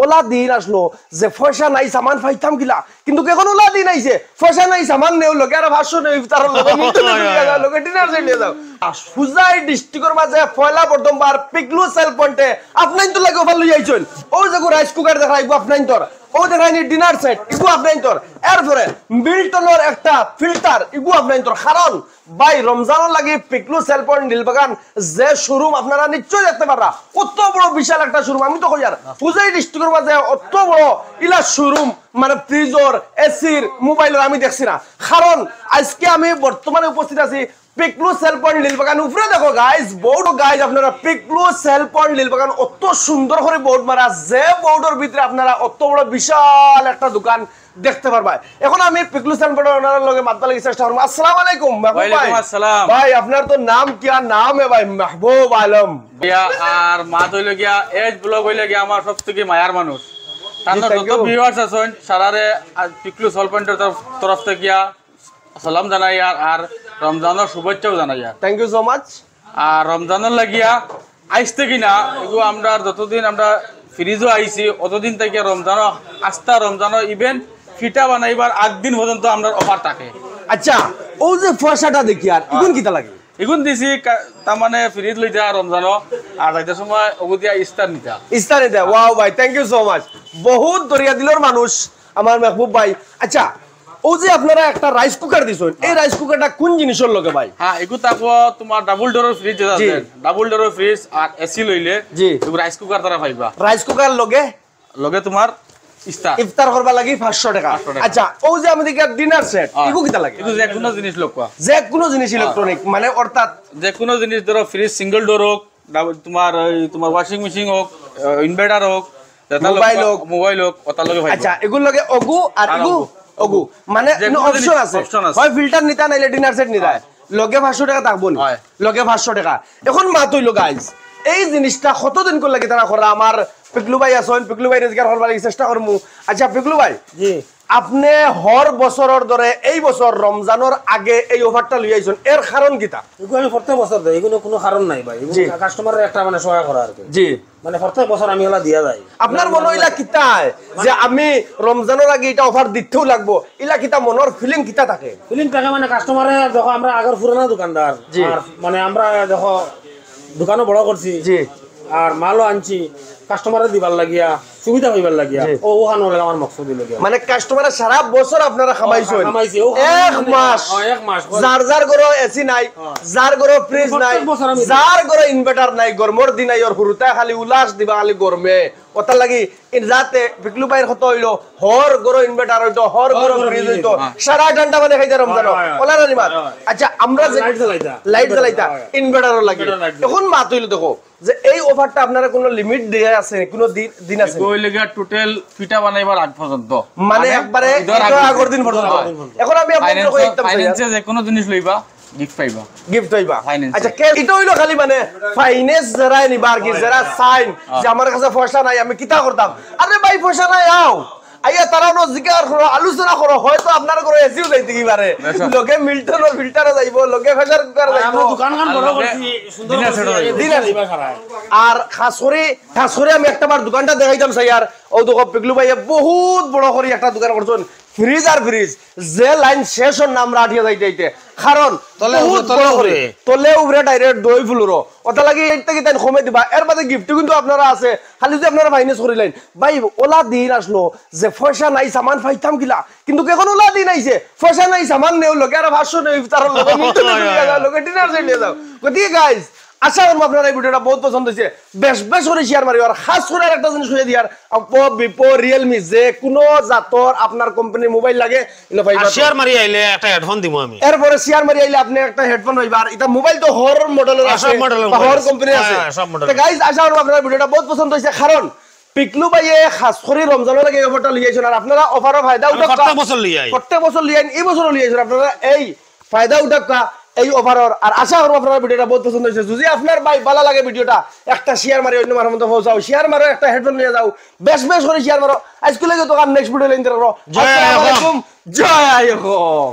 OLA দিন আসলো যে পয়সা নাই সামান পাইতাম কিলা কিন্তু এখন ওলা দিন আইছে পয়সা নাই সামান নেও লোকে আর ভাষ্য নেই তার লোকে ডিনার সেট নিয়ে যাও সুজাই ডিস্ট্রিক্টের মাঝে পয়লা প্রথমবার পিকলু সেল পয়েন্টে আপনাই তো লাগে ওভার লই আইছেন ও যে রাইস কুকার দেখাইবো আপনাই তোর ও দেখাইনি ডিনার সেট ইগু আপনাই তোর এরপরে মিল্টনের একটা ফিল্টার ইগু আপনাই তোর কারণ ভাই রমজানের লাগে পিকলু সেল পয়েন্ট নীলবাগান যে শোরুম আপনারা নিশ্চয়ই দেখতে পারা কত বড় বিশাল একটা শোরুম আমি তো কই আর ফুজাই ডিস্ট্রিক্টের মাঝে অত বড় ইলা শোরুম মানে ফ্রিজর এসির মোবাইলের আমি দেখছি না কারণ আজকে আমি বর্তমানে উপস্থিত আছি পিকলু সেল পয়েন্ট নীলবাগান উপরে দেখো গাইস বোর্ড গাইস আপনারা পিকলু সেল পয়েন্ট নীলবাগান অত সুন্দর করে বোর্ড মারা যে বোর্ডের ভিতরে আপনারা অত বড় বিশাল একটা দোকান দেখতে পারবা এখন আমি পিকলু সেল পয়েন্ট ওনার লগে মাতবা লাগি চেষ্টা করব আসসালামু আলাইকুম ওয়ালাইকুম আসসালাম ভাই আপনার তো নাম কি নাম है ভাই মাহবুব আলম ভাইয়া আর মা হইল গিয়া এজ ব্লগ হইল গিয়া আমার সবথেকে মায়ার মানুষ তার যত ভিউয়ার্স আছেন সারারে পিকলু সেল পয়েন্টের তরফ থেকে গিয়া সালাম জানাই আর রমজানের শুভেচ্ছাও জানাই থ্যাংক ইউ সো মাচ আর রমজানের লাগিয়া আইসতে কিনা এগুলো আমরা যতদিন আমরা ফ্রিজও আইছি অতদিন থেকে রমজানো আস্থা রমজানো ইভেন্ট ফিটা বানাইবার 8 দিন পর্যন্ত আমরা অফার থাকে আচ্ছা ও যে পয়সাটা দেখি আর ইগুন কিটা লাগে ইগুন দিছি তার মানে ফ্রিজ লইতে রমজানো আর যাইতে সময় ওগুদিয়া ইস্তার নিতা ওয়াও ভাই থ্যাংক ইউ সো মাচ বহুত দরিয়া দিলর মানুষ আমার মাহবুব ভাই আচ্ছা ও যে আপনারা একটা রাইস কুকার দিছেন এই রাইস কুকারটা কোন জিনিসের লগে ভাই হ্যাঁ এগু তাকো তোমার ডাবল ডোরের ফ্রিজ আছে ডাবল ডোরের ফ্রিজ আর এসি লইলে জি তুমি রাইস কুকার দ্বারা পাইবা রাইস কুকার লগে তোমার ইফতার করবা লাগি 500 টাকা আচ্ছা ও যে আমাদের ডিনার সেট এগু কিটা লাগে এগু যে কোনো জিনিস লোকবা যে কোনো জিনিস ইলেকট্রনিক মানে অর্থাৎ যে কোনো জিনিস ধরো ফ্রিজ সিঙ্গেল ডোর হোক তোমার ওয়াশিং মেশিন হোক ইনভার্টার হোক মোবাইল হোক ওটা লগে ভাই আচ্ছা এগুলো লগে ওগু আর ওগু মানে অপশন আছে হয় ফিল্টার নিতা নাইলে ডিনার সেট নিতা লগে 500 টাকা থাকবো না লগে 500 টাকা এখন মা তৈল গাইস এই জিনিসটা কতদিন করে লাগে তারা করা আমার পিকলু ভাই আছেন পিকলু ভাই রোজগার করবার চেষ্টা করমু আচ্ছা পিকলু ভাই জি আপনি হর বছরের ধরে এই বছর রমজানের আগে এই অফারটা লই আইছেন এর কারণ কিটা এগুলো আমি প্রত্যেক বছর দেই এগুলো কোনো কারণ নাই ভাই কাস্টমারের একটা মানে সহায় করা আর কি জি মানে প্রত্যেক বছর আমি ওলা দিয়া যাই আপনার মনে হইলা কিতা যে আমি রমজানের আগে এটা অফার দিতেও লাগবো ইলা কিতা মনের ফিলিং কিতা থাকে মানে কাস্টমারে যখন আমরা আগের পুরানা দোকানদার আর মানে আমরা যখন দোকানও বড় করছি জি আর মালও আনছি কাস্টমারে দিবার লাগিয়া সুবিধা হইবার লাগিয়া ও ওখানে হলো আমার মকসদ হইল গিয়া মানে কাস্টমারে সারা বছর আপনারা খামাইছেন এক মাস যার ঘরে এসি নাই যার ঘরে ফ্রিজ নাই যার ঘরে ইনভার্টার নাই গরমর দিন নাই ওর হুরুতা খালি উলাস দিবা খালি গরমে ওটা লাগি যাতে পিকলু ভাইয়ের কত হইলো হর ঘরে ইনভার্টার হইতো হর ঘরে ফ্রিজ হইতো সারা ঘন্টা মানে খাইতে রমজান ওলা না নিমাত আচ্ছা আমরা যে লাইট জ্বালাইতা ইনভার্টারও লাগে এখন মাত হইলো দেখো যে এই অফারটা আপনারা কোনো লিমিট দেয়া আছে কোনো দিন আছে কইলেগা টোটাল ফিটা বানাইবার আগ পর্যন্ত মানে একবারে আগের দিন পর্যন্ত এখন আমি আপনাদের কই একদম ফাইন্যান্সে যে কোনো জিনিস লইবা গিফট পাইবা আচ্ছা এটা হইলো খালি মানে ফাইন্যান্স যারা নিবার কি যারা সাইন যে আমার কাছে পয়সা নাই আমি কিতা করতাম আরে ভাই পয়সা নাই আও আইয়া তারা জিজ্ঞাসা করো আলোচনা করো হয়তো আপনার ঘরে এসিও যাইতে কি পারে লোকে মিল্টনের ফিল্টারে যাইবো লোকে ফেজার কুকার যাইবো আমরা দোকানখান বড় করছি সুন্দর দিনা দিবা খারাপ আর খাস করে আমি একটাবার দোকানটা দেখাইতাম স্যার ও দোকান পিকলু ভাইয়া বহুত বড় করে একটা দোকান করছেন ফ্রিজ যে লাইন শেষ হন নাম রাঠিয়া যাইতে কারণ তলে উপরে ডাইরেক্ট দই ফুলুরো ওটা লাগি এইটা কি তাই কমে দিবা এর বাদে গিফট কিন্তু আপনারা আছে খালি যে আপনারা ফাইন্যান্স করিলেন ভাই ওলা দিন আসলো যে পয়সা নাই সামান পাইতাম কিলা কিন্তু এখন ওলা দিন আইছে পয়সা নাই সামান নেও লোকে আর 500 নেই তার লোকে ডিনার সেট নিয়ে যাও গতিকে গাইস আশা করব আপনারা এই ভিডিওটা বহুত পছন্দ হয়েছে বেশ করে শেয়ার মারি আর খাস করে একটা জিনিস হয়ে দিয়ার Oppo Realme যে কোনো জাতর আপনার কোম্পানির মোবাইল লাগে ইলো পাইবা শেয়ার মারি আইলে একটা হেডফোন দিমু আমি এরপরে শেয়ার মারি আইলে আপনি একটা হেডফোন হইবা আর এটা মোবাইল তো হর মডেলের আছে হর কোম্পানির আছে তো গাইস আশা করব আপনারা ভিডিওটা বহুত পছন্দ হয়েছে কারণ পিকলু ভাইয়ে খাস করে রমজানের লাগে অফারটা লিয়েছেন আর আপনারা অফারও ফায়দা উঠাও প্রত্যেক বছর লিয়েন এই বছরও লিয়েছেন আপনারা এই ফায়দা উঠাকা এই অফারর আর আশা করব আপনারা ভিডিওটা বহুত পছন্দ হয়েছে যদি আপনার ভাই ভালো লাগে ভিডিওটা একটা শেয়ার মারি অন্য মানুষের মধ্যে পৌঁছাও শেয়ার মারো একটা হেডফোন নিয়ে যাও বেশ করে শেয়ার মারো আজকে লাগে তো নেক্সট ভিডিও লাইন করো জয় আলাইকুম জয় আলাইকুম